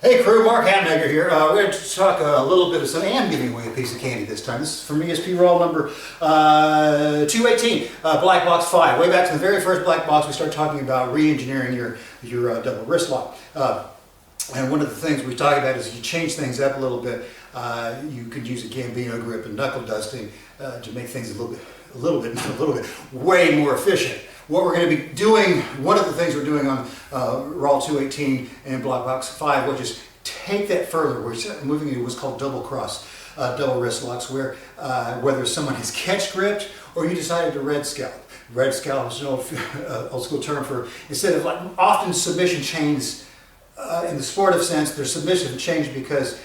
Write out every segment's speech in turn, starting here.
Hey crew, Mark Hatmaker here. We're going to talk a little bit of some, and giving away a piece of candy this time. This is from ESP roll number 218, Black Box 5. Way back to the very first Black Box, we started talking about re-engineering your double wrist lock. And one of the things we talked about is you change things up a little bit. You could use a Gambino grip and knuckle dusting to make things a little bit way more efficient. What we're going to be doing, one of the things we're doing on Raw 218 and Black Box 5, which is take that further. We're moving into what's called double cross, double wrist locks, where whether someone has catch gripped or you decided to red scalp. Red scalp is an old school term for, instead of like often submission chains in the sportive sense, they're submission chains because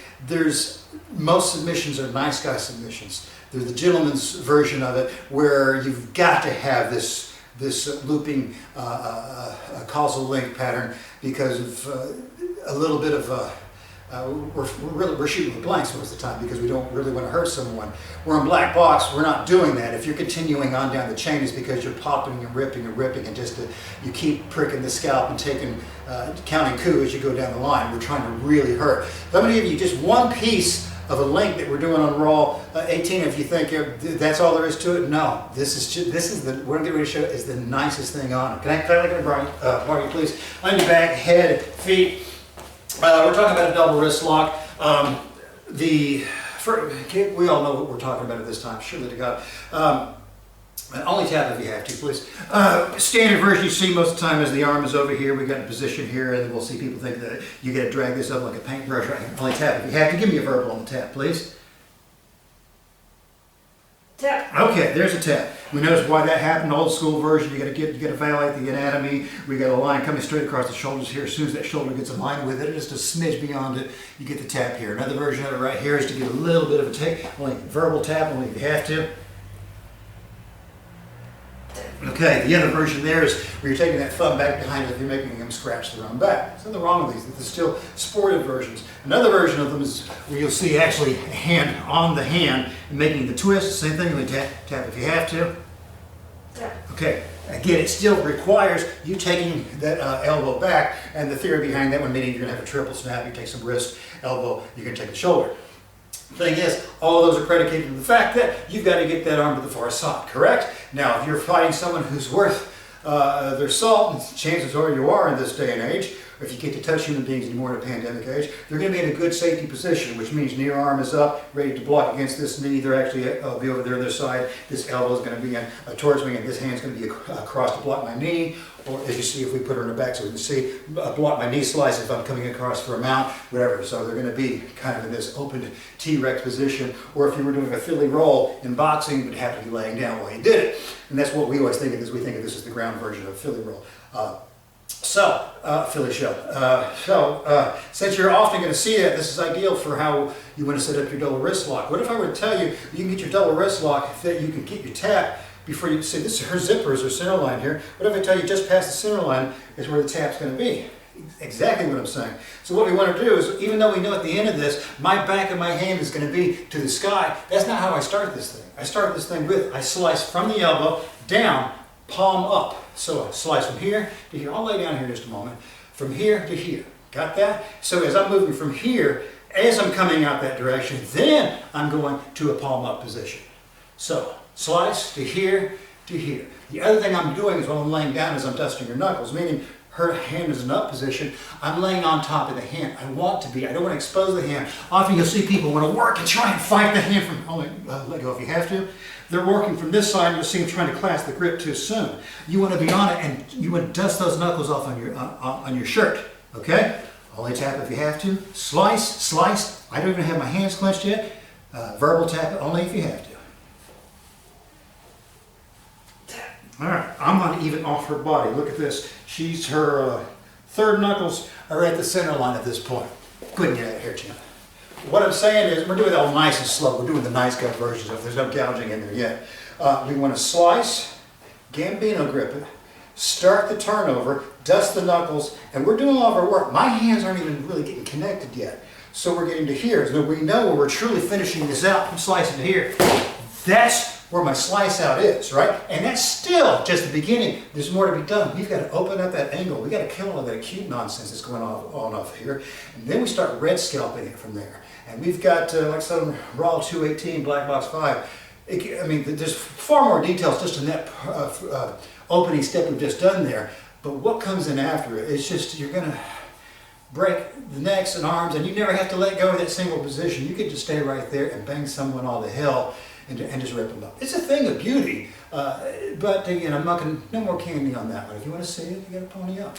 most submissions are nice guy submissions. They're the gentleman's version of it where you've got to have this looping causal link pattern because of a little bit of we're shooting with blanks most of the time because we don't really want to hurt someone. We're in Black Box, we're not doing that. If you're continuing on down the chain, it's because you're popping and ripping and just you keep pricking the scalp and taking counting coup as you go down the line. We're trying to really hurt. So I'm going to give you just one piece of a link that we're doing on Raw 18. If you think that's all there is to it, no. This is the what I'm getting ready to show is the nicest thing on it. Can I look at Marty, please? On your back, head, feet. We're talking about a double wrist lock. We all know what we're talking about at this time. Surely to God. Only tap if you have to, please. Standard version you see most of the time is the arm is over here. We got a position here, and then we'll see people think that you got to drag this up like a paintbrush. Right? Only tap if you have to. Give me a verbal on the tap, please. Tap. Okay, there's a tap. We notice why that happened. Old school version. You got to violate the anatomy. We got a line coming straight across the shoulders here. As soon as that shoulder gets in line with it, just a smidge beyond it, you get the tap here. Another version of it right here is to get a little bit of a take. Only verbal tap, only if you have to. Okay, the other version there is where you're taking that thumb back behind it, you're making them scratch their own back. There's nothing wrong with these. They're still sportive versions. Another version of them is where you'll see actually a hand on the hand and making the twist. Same thing, only tap if you have to. Tap. Okay, again, it still requires you taking that elbow back, and the theory behind that one meaning you're going to have a triple snap. You take some wrist, elbow, you're going to take the shoulder. Thing is, all of those are predicated on the fact that you've got to get that arm to the far side, correct? Now, if you're fighting someone who's worth their salt, and chances are you are in this day and age, or if you get to touch human beings anymore in a pandemic age, they're going to be in a good safety position, which means near arm is up, ready to block against this knee. They're actually be over there on their side. This elbow is going to be towards me, and this hand's going to be across to block my knee. Or as you see, if we put her in the back so we can see, block my knee slice if I'm coming across for a mount, whatever. So they're going to be kind of in this open T-Rex position. Or if you were doing a Philly roll in boxing, you would have to be laying down while you did it. And that's what we always think of this. We think of this as the ground version of Philly roll. Philly shell. Since you're often going to see that, this is ideal for how you want to set up your double wrist lock. What if I were to tell you you can get your double wrist lock, that you can get your tap before you say, this is her zippers or center line here. What if I tell you just past the center line is where the tap's going to be? Exactly what I'm saying. So what we want to do is, even though we know at the end of this, my back of my hand is going to be to the sky, that's not how I start this thing. I start this thing with, I slice from the elbow down, palm up. So I slice from here to here. I'll lay down here just a moment. From here to here. Got that? So as I'm moving from here, as I'm coming out that direction, then I'm going to a palm up position. So slice to here to here. The other thing I'm doing is while I'm laying down is I'm dusting her knuckles, meaning her hand is in up position. I'm laying on top of the hand. I want to be. I don't want to expose the hand. Often you'll see people want to work and try and fight the hand from, only let go if you have to. They're working from this side, you'll see them trying to clasp the grip too soon. You want to be on it and you want to dust those knuckles off on your shirt, okay? Only tap if you have to. Slice. I don't even have my hands clenched yet. Verbal tap only if you have to. All right, I'm going to even off her body. Look at this. Her third knuckles are at the center line at this point. Go ahead and get out of here, Jim. What I'm saying is, we're doing it all nice and slow. We're doing the nice guy versions of it. There's no gouging in there yet. We want to slice, Gambino grip it, start the turnover, dust the knuckles, and we're doing all of our work. My hands aren't even really getting connected yet. So we're getting to here. So we know when we're truly finishing this out, I'm slicing it here. That's where my slice out is, right? And that's still just the beginning. There's more to be done. We've got to open up that angle. We've got to kill all that acute nonsense that's going on off here. And then we start red scalping it from there. And we've got, like I said, raw 218, black box 5. I mean, there's far more details just in that opening step we've just done there. But what comes in after it, it's just, you're going to break the necks and arms, and you never have to let go of that single position. You could just stay right there and bang someone all to hell and just rip them up. It's a thing of beauty, but again, I'm not going to, no more candy on that one. If you want to see it, you got to pony up.